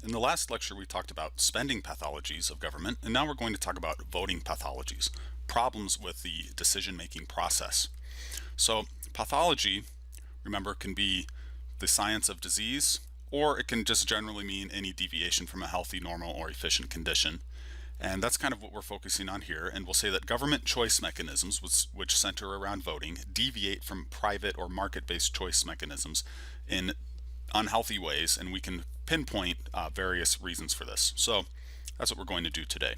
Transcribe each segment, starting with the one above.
In the last lecture, we talked about spending pathologies of government, and now we're going to talk about voting pathologies, problems with the decision-making process. So, pathology, remember, can be the science of disease, or it can just generally mean any deviation from a healthy, normal, or efficient condition. And that's kind of what we're focusing on here, and we'll say that government choice mechanisms, which center around voting, deviate from private or market-based choice mechanisms in unhealthy ways, and we can pinpoint various reasons for this. So that's what we're going to do today.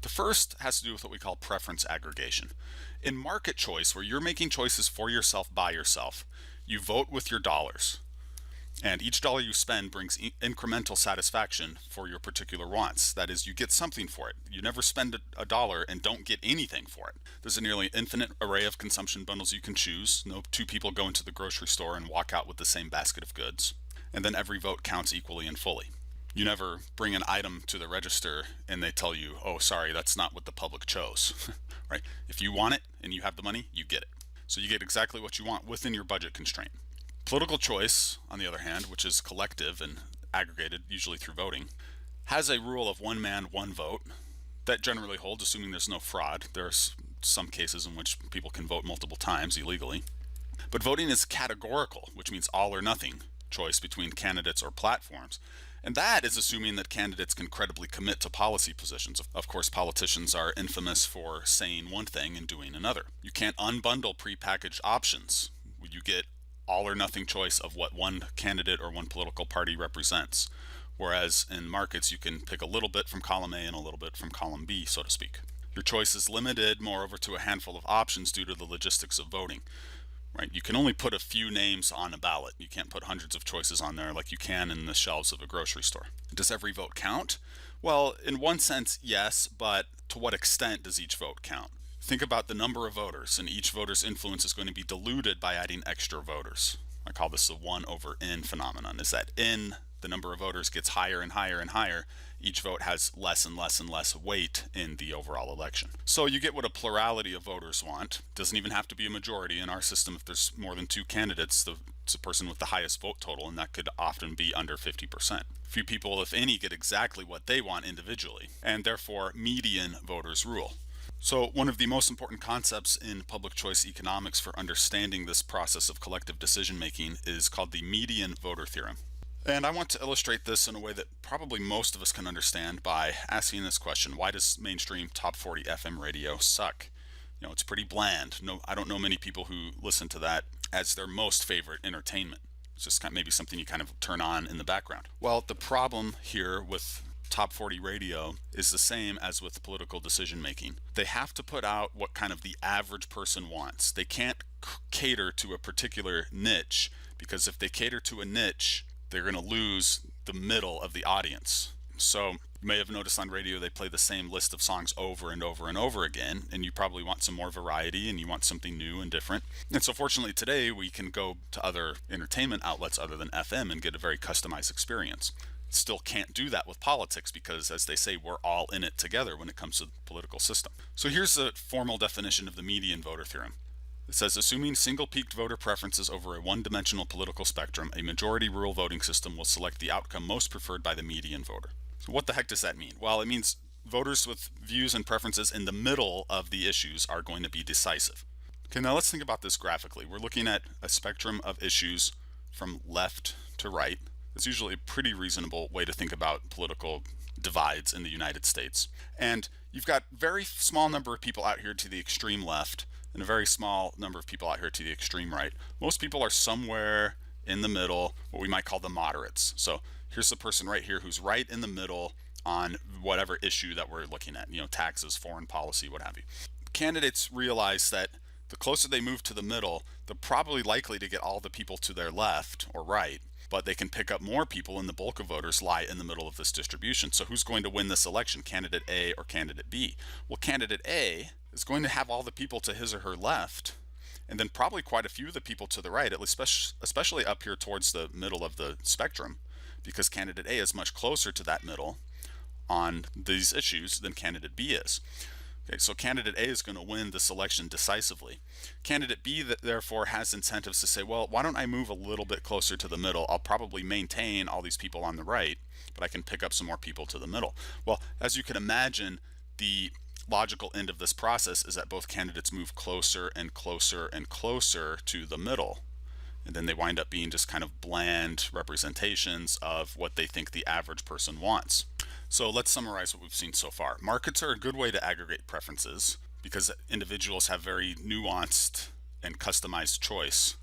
The first has to do with what we call preference aggregation. In market choice, where you're making choices for yourself by yourself, you vote with your dollars. And each dollar you spend brings incremental satisfaction for your particular wants. That is, you get something for it. You never spend a dollar and don't get anything for it. There's a nearly infinite array of consumption bundles you can choose. No two people go into the grocery store and walk out with the same basket of goods. And then every vote counts equally and fully. You never bring an item to the register and they tell you, oh, sorry, that's not what the public chose, right? If you want it and you have the money, you get it. So you get exactly what you want within your budget constraint. Political choice, on the other hand, which is collective and aggregated, usually through voting, has a rule of one man, one vote. That generally holds, assuming there's no fraud. There are some cases in which people can vote multiple times illegally. But voting is categorical, which means all or nothing choice between candidates or platforms. And that is assuming that candidates can credibly commit to policy positions. Of course, politicians are infamous for saying one thing and doing another. You can't unbundle prepackaged options. You get all or nothing choice of what one candidate or one political party represents. Whereas in markets, you can pick a little bit from column A and a little bit from column B, so to speak. Your choice is limited, moreover, to a handful of options due to the logistics of voting. Right? You can only put a few names on a ballot. You can't put hundreds of choices on there like you can in the shelves of a grocery store. Does every vote count? Well, in one sense, yes, but to what extent does each vote count? Think about the number of voters, and each voter's influence is going to be diluted by adding extra voters. I call this the 1 over n phenomenon, is that n, the number of voters, gets higher and higher and higher. Each vote has less and less and less weight in the overall election. So you get what a plurality of voters want. Doesn't even have to be a majority. In our system, if there's more than 2 candidates, it's the person with the highest vote total, and that could often be under 50%. Few people, if any, get exactly what they want individually, and therefore median voters rule. So one of the most important concepts in public choice economics for understanding this process of collective decision making is called the median voter theorem. And I want to illustrate this in a way that probably most of us can understand by asking this question: why does mainstream top 40 FM radio suck? You know, it's pretty bland. No, I don't know many people who listen to that as their most favorite entertainment. It's just kind of maybe something you kind of turn on in the background. Well, the problem here with top 40 radio is the same as with political decision making. They have to put out what kind of the average person wants. They can't cater to a particular niche, because if they cater to a niche, they're going to lose the middle of the audience. So you may have noticed on radio they play the same list of songs over and over and over again, and you probably want some more variety and you want something new and different. And so fortunately today we can go to other entertainment outlets other than FM and get a very customized experience. Still can't do that with politics because, as they say, we're all in it together when it comes to the political system. So here's a formal definition of the median voter theorem. It says, assuming single-peaked voter preferences over a one-dimensional political spectrum, a majority rule voting system will select the outcome most preferred by the median voter. So what the heck does that mean? Well, it means voters with views and preferences in the middle of the issues are going to be decisive. Okay, now let's think about this graphically. We're looking at a spectrum of issues from left to right. It's usually a pretty reasonable way to think about political divides in the United States. And you've got a very small number of people out here to the extreme left and a very small number of people out here to the extreme right. Most people are somewhere in the middle, what we might call the moderates. So here's the person right here who's right in the middle on whatever issue that we're looking at, you know, taxes, foreign policy, what have you. Candidates realize that the closer they move to the middle, they're probably likely to get all the people to their left or right, but they can pick up more people, and the bulk of voters lie in the middle of this distribution. So who's going to win this election, candidate A or candidate B? Well, candidate A is going to have all the people to his or her left, and then probably quite a few of the people to the right, at least especially up here towards the middle of the spectrum, because candidate A is much closer to that middle on these issues than candidate B is. Okay, so candidate A is going to win this election decisively. Candidate B, therefore, has incentives to say, well, why don't I move a little bit closer to the middle? I'll probably maintain all these people on the right, but I can pick up some more people to the middle. Well, as you can imagine, the logical end of this process is that both candidates move closer and closer and closer to the middle. And then they wind up being just kind of bland representations of what they think the average person wants. So let's summarize what we've seen so far. Markets are a good way to aggregate preferences because individuals have very nuanced and customized choice,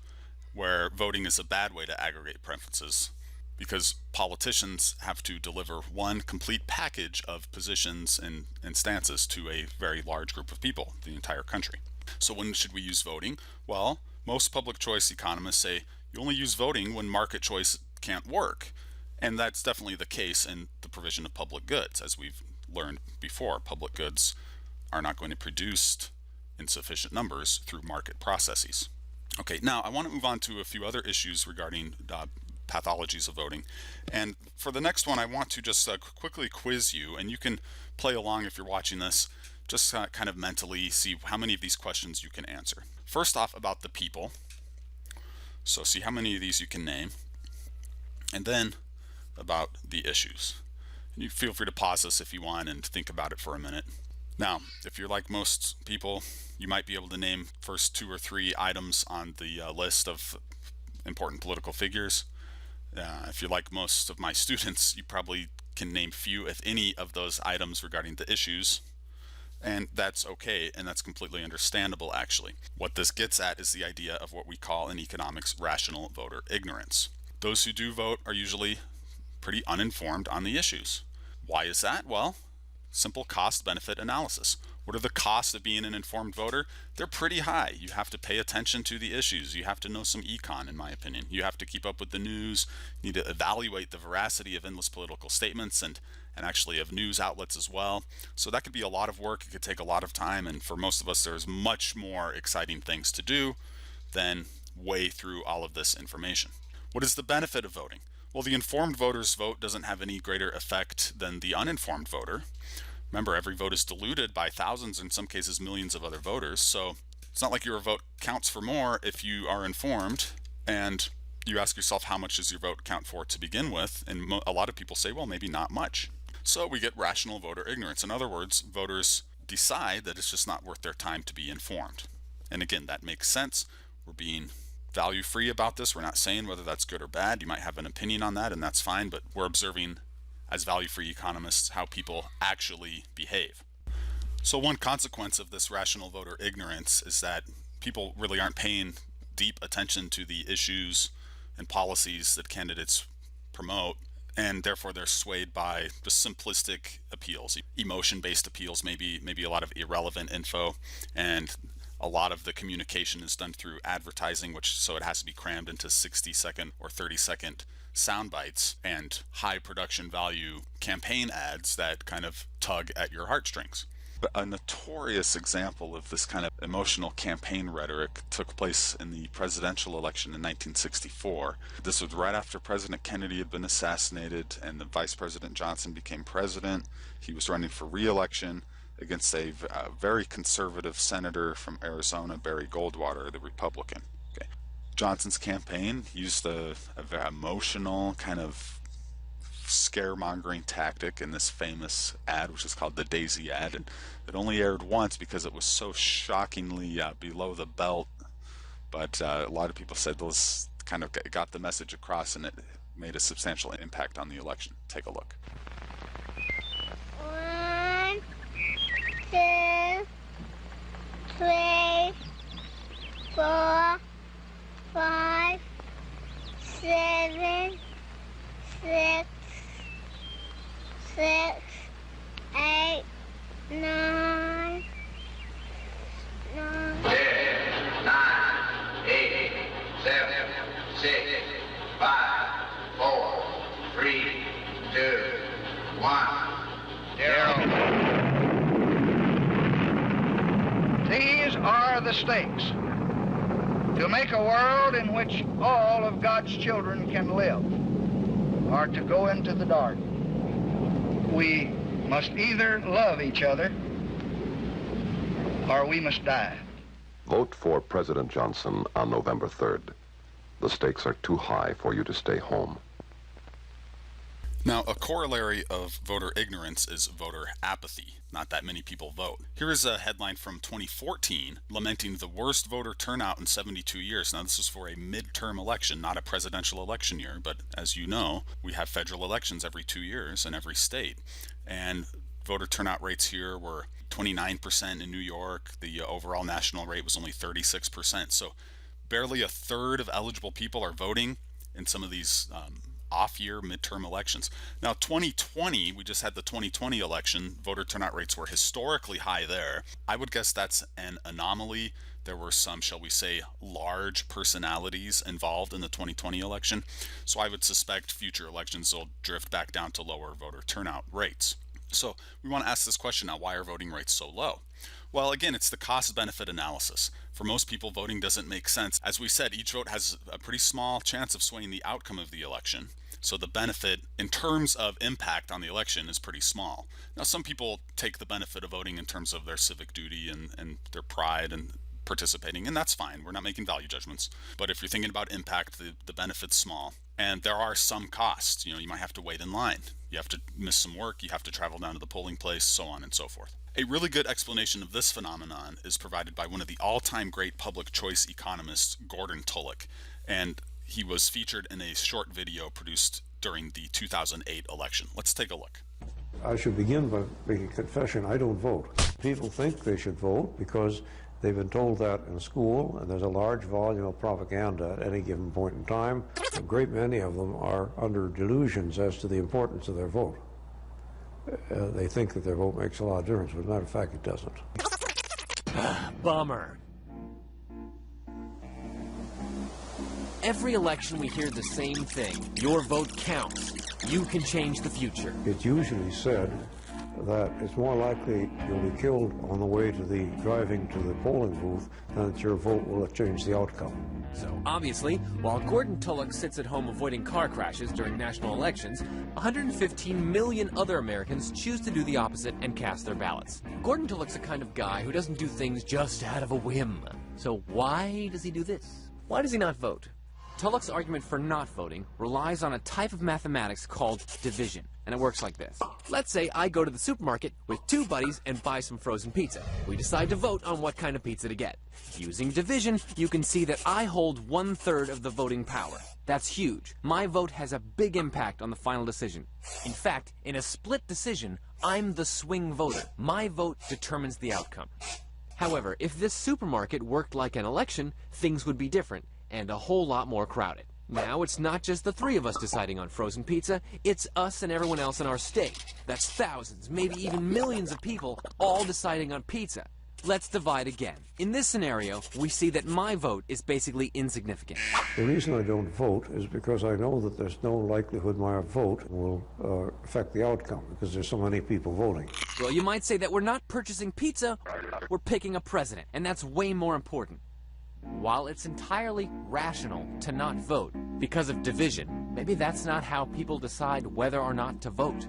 where voting is a bad way to aggregate preferences because politicians have to deliver one complete package of positions and stances to a very large group of people, the entire country. So when should we use voting? Well, most public choice economists say you only use voting when market choice can't work. And that's definitely the case in the provision of public goods. As we've learned before, public goods are not going to be produced in sufficient numbers through market processes. Okay, now I want to move on to a few other issues regarding pathologies of voting. And for the next one, I want to just quickly quiz you, and you can play along if you're watching this, just kind of mentally see how many of these questions you can answer. First off, about the people. So see how many of these you can name. And then about the issues. And you feel free to pause this if you want and think about it for a minute. Now, if you're like most people, you might be able to name first 2 or 3 items on the list of important political figures. If you're like most of my students, you probably can name few, if any, of those items regarding the issues. And that's okay, and that's completely understandable, actually. What this gets at is the idea of what we call in economics rational voter ignorance. Those who do vote are usually pretty uninformed on the issues. Why is that? Well, simple cost-benefit analysis. What are the costs of being an informed voter? They're pretty high. You have to pay attention to the issues. You have to know some econ, in my opinion. You have to keep up with the news. You need to evaluate the veracity of endless political statements and actually of news outlets as well. So that could be a lot of work. It could take a lot of time, and for most of us, there's much more exciting things to do than weigh through all of this information. What is the benefit of voting? Well, the informed voter's vote doesn't have any greater effect than the uninformed voter. Remember, every vote is diluted by thousands, in some cases millions of other voters, so it's not like your vote counts for more if you are informed, and you ask yourself how much does your vote count for to begin with, and a lot of people say, well, maybe not much. So we get rational voter ignorance. In other words, voters decide that it's just not worth their time to be informed. And again, that makes sense. We're being value free about this. We're not saying whether that's good or bad. You might have an opinion on that, and that's fine, but we're observing as value free economists how people actually behave. So one consequence of this rational voter ignorance is that people really aren't paying deep attention to the issues and policies that candidates promote, and therefore they're swayed by just simplistic appeals. Emotion-based appeals, maybe a lot of irrelevant info, and a lot of the communication is done through advertising, so it has to be crammed into 60-second or 30-second sound bites and high production value campaign ads that kind of tug at your heartstrings. A notorious example of this kind of emotional campaign rhetoric took place in the presidential election in 1964. This was right after President Kennedy had been assassinated and the Vice President Johnson became president. He was running for re-election against a very conservative senator from Arizona, Barry Goldwater, the Republican. Okay. Johnson's campaign used a very emotional kind of scaremongering tactic in this famous ad, which is called the Daisy ad, and it only aired once because it was so shockingly below the belt, but a lot of people said this kind of got the message across, and it made a substantial impact on the election. Take a look. 1, 2, 3, 4, 5, 7, 6, 8, 9, 10, 9, 8, 7, 6, 5, 4, 3, 2, 1, 0. These are the stakes to make a world in which all of God's children can live, or to go into the dark. We must either love each other or we must die. Vote for President Johnson on November 3rd. The stakes are too high for you to stay home. Now, a corollary of voter ignorance is voter apathy. Not that many people vote. Here is a headline from 2014 lamenting the worst voter turnout in 72 years. Now, this is for a midterm election, not a presidential election year, but as you know, we have federal elections every 2 years in every state. And voter turnout rates here were 29% in New York. The overall national rate was only 36%. So barely a third of eligible people are voting in some of these off-year midterm elections. Now, 2020, we just had the 2020 election. Voter turnout rates were historically high there. I would guess that's an anomaly. There were some, shall we say, large personalities involved in the 2020 election. So I would suspect future elections will drift back down to lower voter turnout rates. So we want to ask this question now: why are voting rates so low? Well, again, it's the cost-benefit analysis. For most people, voting doesn't make sense. As we said, each vote has a pretty small chance of swaying the outcome of the election. So the benefit in terms of impact on the election is pretty small. Now, some people take the benefit of voting in terms of their civic duty and their pride and participating, and that's fine. We're not making value judgments. But if you're thinking about impact, the benefit's small. And there are some costs. You might have to wait in line. You have to miss some work. You have to travel down to the polling place, so on and so forth. A really good explanation of this phenomenon is provided by one of the all-time great public choice economists, Gordon Tullock, and he was featured in a short video produced during the 2008 election. Let's take a look. I should begin by making a confession. I don't vote. People think they should vote because they've been told that in school, and there's a large volume of propaganda at any given point in time. A great many of them are under delusions as to the importance of their vote. They think that their vote makes a lot of difference, but as a matter of fact, it doesn't. Bummer. Every election we hear the same thing. Your vote counts. You can change the future. It's usually said that it's more likely you'll be killed on the way to the driving to the polling booth than that your vote will change the outcome. So, obviously, while Gordon Tullock sits at home avoiding car crashes during national elections, 115 million other Americans choose to do the opposite and cast their ballots. Gordon Tullock's the kind of guy who doesn't do things just out of a whim. So why does he do this? Why does he not vote? Tullock's argument for not voting relies on a type of mathematics called division, and it works like this. Let's say I go to the supermarket with two buddies and buy some frozen pizza. We decide to vote on what kind of pizza to get. Using division, you can see that I hold 1/3 of the voting power. That's huge. My vote has a big impact on the final decision. In fact, in a split decision, I'm the swing voter. My vote determines the outcome. However, if this supermarket worked like an election, things would be different and a whole lot more crowded. Now it's not just the three of us deciding on frozen pizza, it's us and everyone else in our state. That's thousands, maybe even millions of people all deciding on pizza. Let's divide again. In this scenario, we see that my vote is basically insignificant. The reason I don't vote is because I know that there's no likelihood my vote will affect the outcome because there's so many people voting. Well, you might say that we're not purchasing pizza, we're picking a president, and that's way more important. While it's entirely rational to not vote because of division, maybe that's not how people decide whether or not to vote.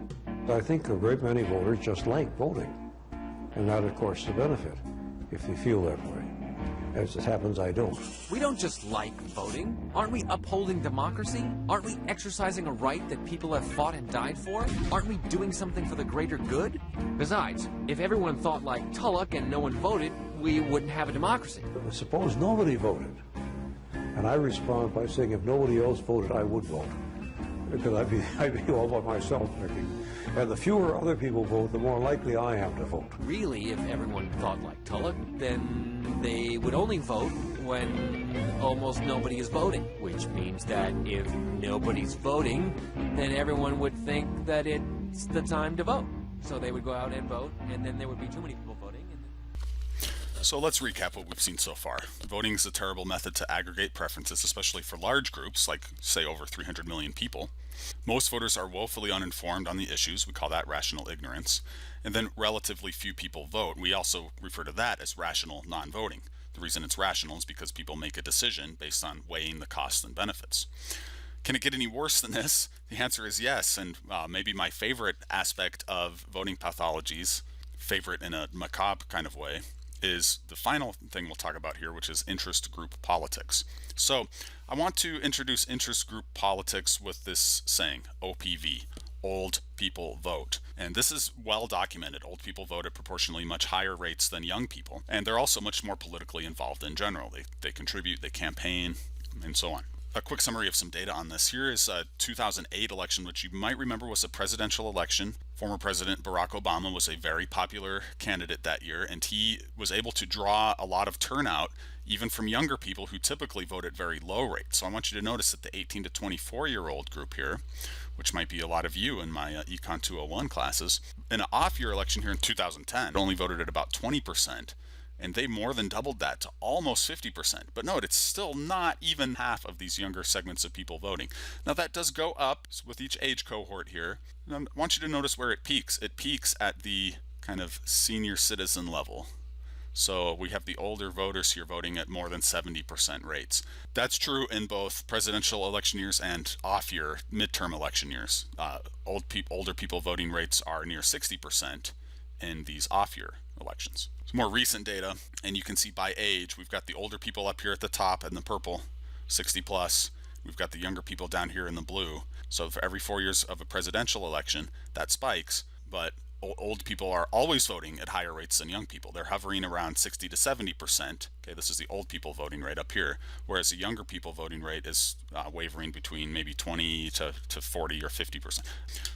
I think a great many voters just like voting, and that, of course, is the benefit, if they feel that way. As it happens, I don't. We don't just like voting. Aren't we upholding democracy? Aren't we exercising a right that people have fought and died for? Aren't we doing something for the greater good? Besides, if everyone thought like Tullock and no one voted, we wouldn't have a democracy. But suppose nobody voted, and I respond by saying if nobody else voted, I would vote, because I'd be all by myself picking. And the fewer other people vote, the more likely I am to vote. Really, if everyone thought like Tullock, then they would only vote when almost nobody is voting, which means that if nobody's voting, then everyone would think that it's the time to vote. So they would go out and vote, and then there would be too many people voting. So let's recap what we've seen so far. Voting is a terrible method to aggregate preferences, especially for large groups, like, say, over 300 million people. Most voters are woefully uninformed on the issues. We call that rational ignorance. And then relatively few people vote. We also refer to that as rational non-voting. The reason it's rational is because people make a decision based on weighing the costs and benefits. Can it get any worse than this? The answer is yes, and maybe my favorite aspect of voting pathologies, favorite in a macabre kind of way, is the final thing we'll talk about here, which is interest group politics. So I want to introduce interest group politics with this saying, OPV, old people vote. And this is well documented. Old people vote at proportionally much higher rates than young people. And they're also much more politically involved in general. They contribute, they campaign, and so on. A quick summary of some data on this. Here is a 2008 election, which you might remember was a presidential election. Former President Barack Obama was a very popular candidate that year, and he was able to draw a lot of turnout even from younger people who typically vote at very low rates. So I want you to notice that the 18 to 24-year-old group here, which might be a lot of you in my Econ 201 classes, in an off-year election here in 2010, only voted at about 20%. And they more than doubled that to almost 50%. But note, it's still not even half of these younger segments of people voting. Now that does go up with each age cohort here. And I want you to notice where it peaks. It peaks at the kind of senior citizen level. So we have the older voters here voting at more than 70% rates. That's true in both presidential election years and off-year midterm election years. Older people voting rates are near 60% in these off-year elections. Some more recent data, and you can see by age, we've got the older people up here at the top in the purple, 60 plus. We've got the younger people down here in the blue. So for every 4 years of a presidential election, that spikes, but old people are always voting at higher rates than young people. They're hovering around 60 to 70%. Okay, this is the old people voting rate up here, whereas the younger people voting rate is wavering between maybe 20 to 40 or 50%.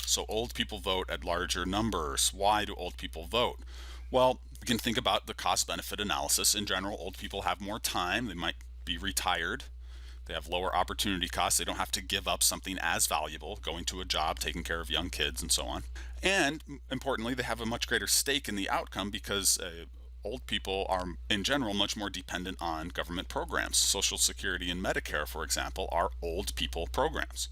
So old people vote at larger numbers. Why do old people vote? Well, we can think about the cost-benefit analysis. In general, old people have more time. They might be retired. They have lower opportunity costs. They don't have to give up something as valuable, going to a job, taking care of young kids, and so on. And importantly, they have a much greater stake in the outcome because old people are, in general, much more dependent on government programs. Social Security and Medicare, for example, are old people programs.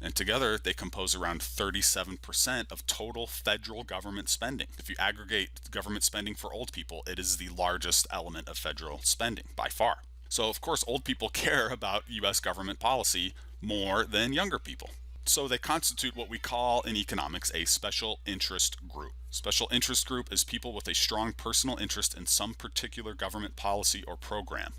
And together, they compose around 37% of total federal government spending. If you aggregate government spending for old people, it is the largest element of federal spending by far. So, of course, old people care about U.S. government policy more than younger people. So they constitute what we call in economics a special interest group. Special interest group is people with a strong personal interest in some particular government policy or program.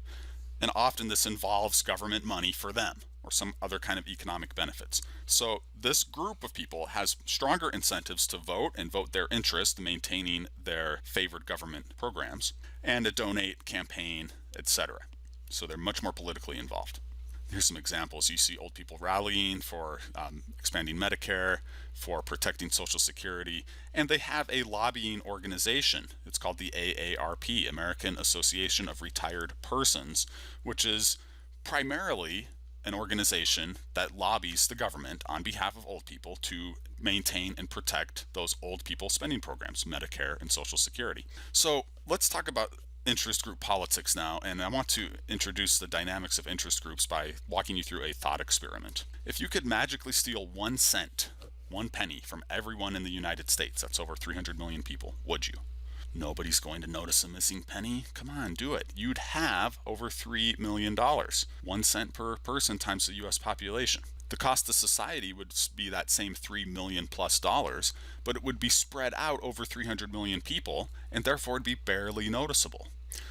And often this involves government money for them or some other kind of economic benefits. So this group of people has stronger incentives to vote and vote their interest, maintaining their favored government programs, and to donate, campaign, etc. So they're much more politically involved. Here's some examples. You see old people rallying for expanding Medicare, for protecting Social Security, and they have a lobbying organization. It's called the AARP, American Association of Retired Persons, which is primarily an organization that lobbies the government on behalf of old people to maintain and protect those old people spending programs, Medicare and Social Security. So let's talk about interest group politics now, and I want to introduce the dynamics of interest groups by walking you through a thought experiment. If you could magically steal 1 cent, 1 penny from everyone in the United States, that's over 300 million people, would you? Nobody's going to notice a missing penny. Come on, do it. You'd have over $3 million. 1 cent per person times the US population. The cost to society would be that same $3 million plus, but it would be spread out over 300 million people, and therefore it'd be barely noticeable.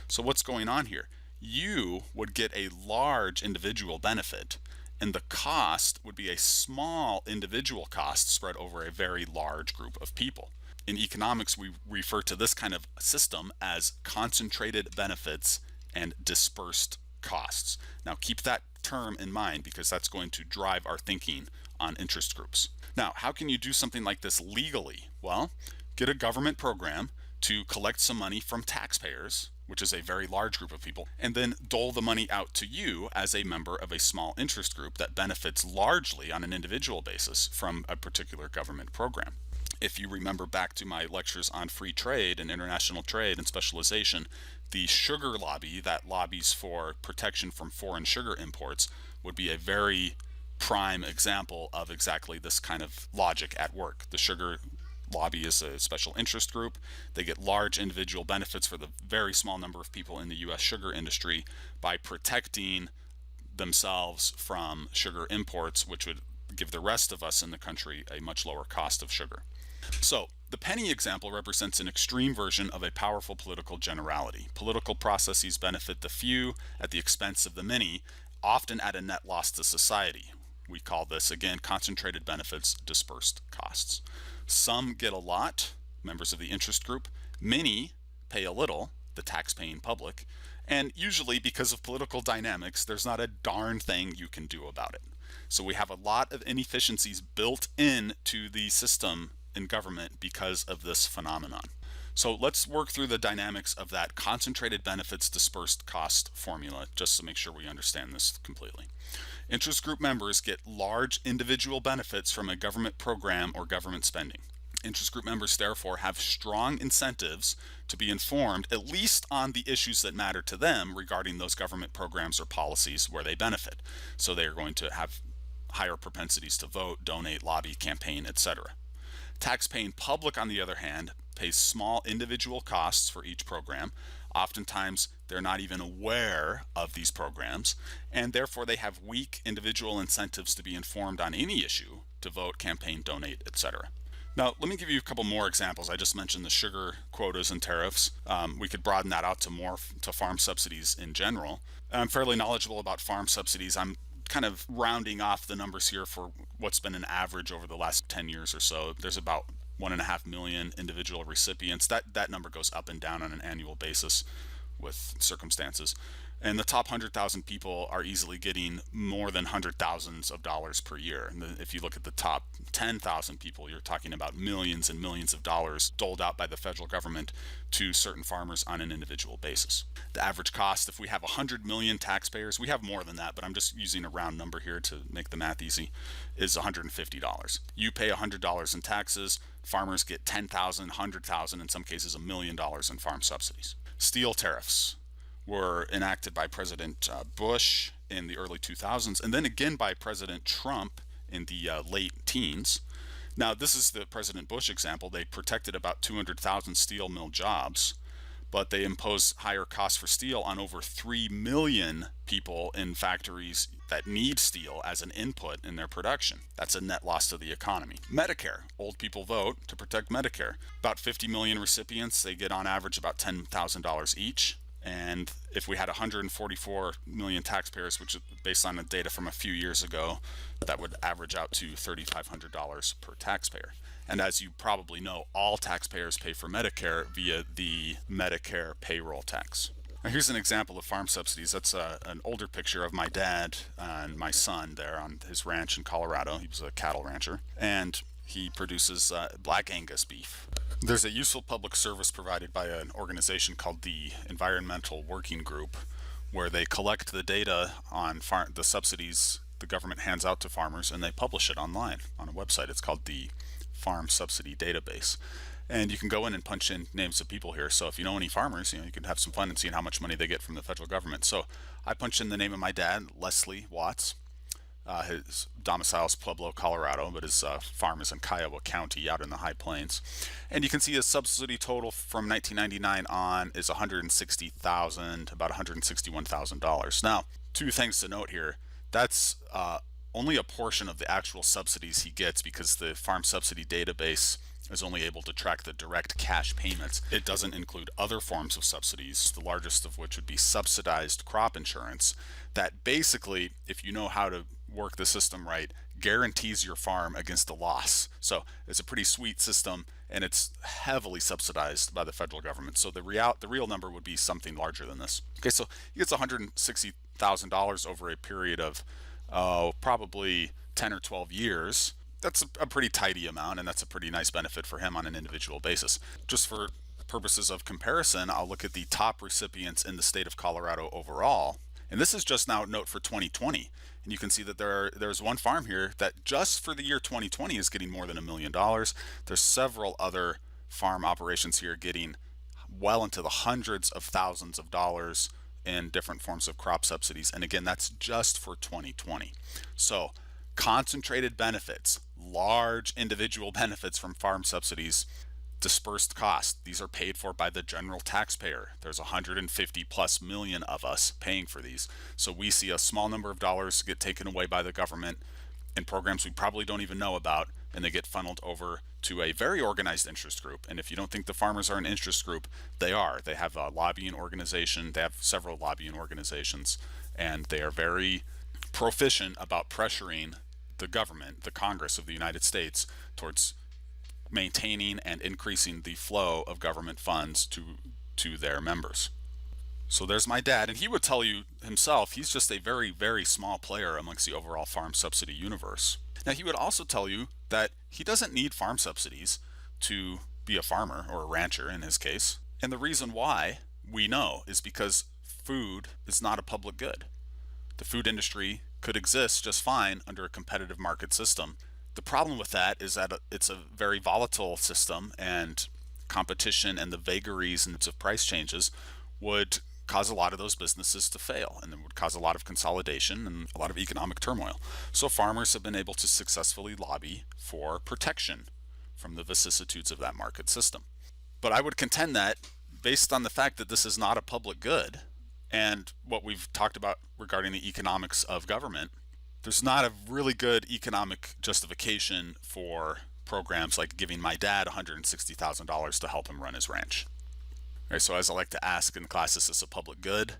So what's going on here? You would get a large individual benefit, and the cost would be a small individual cost spread over a very large group of people. In economics, we refer to this kind of system as concentrated benefits and dispersed costs. Now keep that term in mind because that's going to drive our thinking on interest groups. Now, how can you do something like this legally? Well, get a government program to collect some money from taxpayers, which is a very large group of people, and then dole the money out to you as a member of a small interest group that benefits largely on an individual basis from a particular government program. If you remember back to my lectures on free trade and international trade and specialization, the sugar lobby that lobbies for protection from foreign sugar imports would be a very prime example of exactly this kind of logic at work. The sugar lobby is a special interest group. They get large individual benefits for the very small number of people in the U.S. sugar industry by protecting themselves from sugar imports, which would give the rest of us in the country a much lower cost of sugar. So the penny example represents an extreme version of a powerful political generality. Political processes benefit the few at the expense of the many, often at a net loss to society. We call this, again, concentrated benefits, dispersed costs. Some get a lot, members of the interest group. Many pay a little, the tax-paying public. And usually, because of political dynamics, there's not a darn thing you can do about it. So we have a lot of inefficiencies built into the system in government because of this phenomenon. So let's work through the dynamics of that concentrated benefits dispersed cost formula just to make sure we understand this completely. Interest group members get large individual benefits from a government program or government spending. Interest group members therefore have strong incentives to be informed at least on the issues that matter to them regarding those government programs or policies where they benefit. So they are going to have higher propensities to vote, donate, lobby, campaign, etc. Tax-paying public, on the other hand, pays small individual costs for each program. Oftentimes, they're not even aware of these programs, and therefore they have weak individual incentives to be informed on any issue, to vote, campaign, donate, etc. Now, let me give you a couple more examples. I just mentioned the sugar quotas and tariffs. We could broaden that out to farm subsidies in general. I'm fairly knowledgeable about farm subsidies. I'm kind of rounding off the numbers here for what's been an average over the last 10 years or so. There's about 1.5 million individual recipients. That number goes up and down on an annual basis with circumstances. And the top 100,000 people are easily getting more than hundred thousands of dollars per year. And if you look at the top 10,000 people, you're talking about millions and millions of dollars doled out by the federal government to certain farmers on an individual basis. The average cost, if we have 100 million taxpayers, we have more than that, but I'm just using a round number here to make the math easy, is $150. You pay $100 in taxes, farmers get $10,000, $100,000, in some cases $1 million in farm subsidies. Steel tariffs were enacted by President Bush in the early 2000s, and then again by President Trump in the late teens. Now, this is the President Bush example. They protected about 200,000 steel mill jobs, but they imposed higher costs for steel on over 3 million people in factories that need steel as an input in their production. That's a net loss to the economy. Medicare. Old people vote to protect Medicare. About 50 million recipients. They get on average about $10,000 each. And if we had 144 million taxpayers, which is based on the data from a few years ago, that would average out to $3,500 per taxpayer. And as you probably know, all taxpayers pay for Medicare via the Medicare payroll tax. Now here's an example of farm subsidies. That's an older picture of my dad and my son there on his ranch in Colorado. He was a cattle rancher, and he produces Black Angus beef. There's a useful public service provided by an organization called the Environmental Working Group, where they collect the data on the subsidies the government hands out to farmers, and they publish it online on a website. It's called the Farm Subsidy Database. And you can go in and punch in names of people here. So if you know any farmers, you can have some fun and seeing how much money they get from the federal government. So I punched in the name of my dad, Leslie Watts. His domicile is Pueblo, Colorado, but his farm is in Kiowa County out in the High Plains. And you can see his subsidy total from 1999 on is $160,000, about $161,000. Now, two things to note here. That's only a portion of the actual subsidies he gets, because the Farm Subsidy Database is only able to track the direct cash payments. It doesn't include other forms of subsidies, the largest of which would be subsidized crop insurance, that basically, if you know how to work the system right, guarantees your farm against a loss. So it's a pretty sweet system, and it's heavily subsidized by the federal government. So the real number would be something larger than this. Okay, so he gets $160,000 over a period of probably 10 or 12 years. That's a pretty tidy amount, and that's a pretty nice benefit for him on an individual basis. Just for purposes of comparison, I'll look at the top recipients in the state of Colorado overall. And this is just now note for 2020. And you can see that there's one farm here that just for the year 2020 is getting more than $1 million. There's several other farm operations here getting well into the hundreds of thousands of dollars in different forms of crop subsidies. And again, that's just for 2020. So concentrated benefits, large individual benefits from farm subsidies, dispersed costs. These are paid for by the general taxpayer. There's 150 plus million of us paying for these. So we see a small number of dollars get taken away by the government in programs we probably don't even know about and they get funneled over to a very organized interest group. And if you don't think the farmers are an interest group, they are. They have a lobbying organization. They have several lobbying organizations, and they are very proficient about pressuring the government, the Congress of the United States, towards maintaining and increasing the flow of government funds to their members. So there's my dad, and he would tell you himself he's just a very, very small player amongst the overall farm subsidy universe. Now, he would also tell you that he doesn't need farm subsidies to be a farmer, or a rancher in his case. And the reason why, we know, is because food is not a public good. The food industry could exist just fine under a competitive market system. The problem with that is that it's a very volatile system, and competition and the vagaries and of price changes would cause a lot of those businesses to fail, and it would cause a lot of consolidation and a lot of economic turmoil. So farmers have been able to successfully lobby for protection from the vicissitudes of that market system. But I would contend that, based on the fact that this is not a public good, and what we've talked about regarding the economics of government, there's not a really good economic justification for programs like giving my dad $160,000 to help him run his ranch. All right, so as I like to ask in class, is this a public good?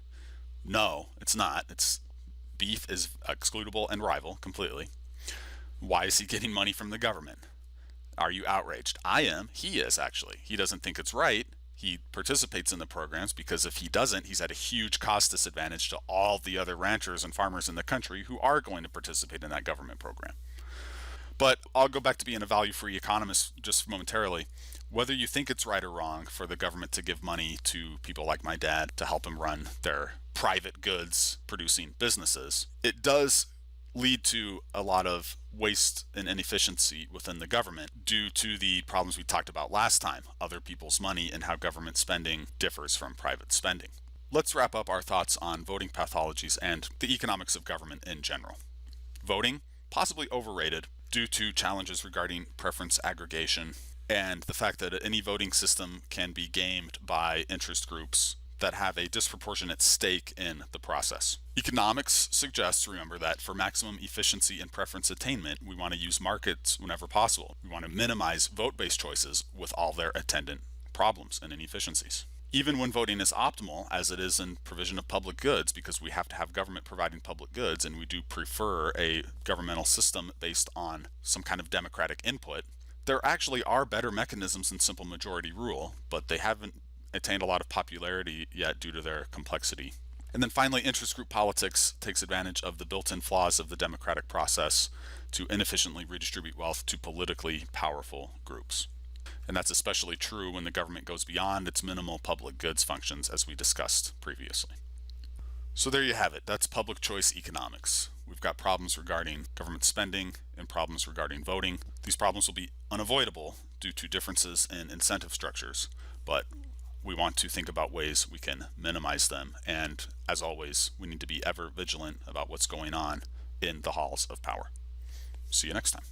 No, it's not. Beef is excludable and rival completely. Why is he getting money from the government? Are you outraged? I am. He is, actually. He doesn't think it's right. He participates in the programs because if he doesn't, he's at a huge cost disadvantage to all the other ranchers and farmers in the country who are going to participate in that government program. But I'll go back to being a value-free economist just momentarily. Whether you think it's right or wrong for the government to give money to people like my dad to help him run their private goods producing businesses, it does lead to a lot of waste and inefficiency within the government due to the problems we talked about last time, other people's money and how government spending differs from private spending. Let's wrap up our thoughts on voting pathologies and the economics of government in general. Voting, possibly overrated due to challenges regarding preference aggregation and the fact that any voting system can be gamed by interest groups that have a disproportionate stake in the process. Economics suggests, remember, that for maximum efficiency and preference attainment, we want to use markets whenever possible. We want to minimize vote-based choices with all their attendant problems and inefficiencies. Even when voting is optimal, as it is in provision of public goods, because we have to have government providing public goods, and we do prefer a governmental system based on some kind of democratic input, there actually are better mechanisms than simple majority rule, but they haven't attained a lot of popularity yet due to their complexity. And then finally, interest group politics takes advantage of the built-in flaws of the democratic process to inefficiently redistribute wealth to politically powerful groups. And that's especially true when the government goes beyond its minimal public goods functions, as we discussed previously. So there you have it. That's public choice economics. We've got problems regarding government spending and problems regarding voting. These problems will be unavoidable due to differences in incentive structures, but we want to think about ways we can minimize them. And as always, we need to be ever vigilant about what's going on in the halls of power. See you next time.